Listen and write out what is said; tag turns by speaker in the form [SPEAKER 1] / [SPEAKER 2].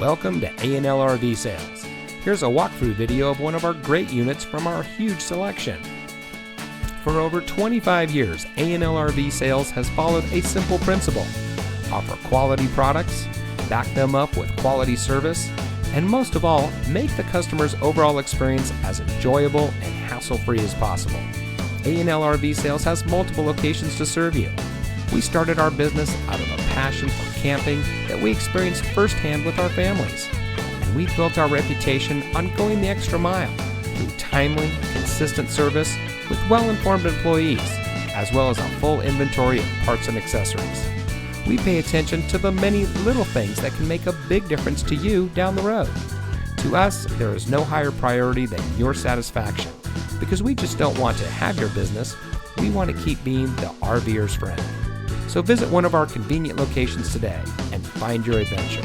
[SPEAKER 1] Welcome to A&L RV Sales. Here's a walkthrough video of one of our great units from our huge selection. For over 25 years, A&L RV Sales has followed a simple principle: offer quality products, back them up with quality service, and most of all, make the customer's overall experience as enjoyable and hassle-free as possible. A&L RV Sales has multiple locations to serve you. We started our business out of a passion for camping that we experienced firsthand with our families. And we've built our reputation on going the extra mile through timely, consistent service with well-informed employees, as well as a full inventory of parts and accessories. We pay attention to the many little things that can make a big difference to you down the road. To us, there is no higher priority than your satisfaction, because we just don't want to have your business. We want to keep being the RVer's friend. So visit one of our convenient locations today and find your adventure.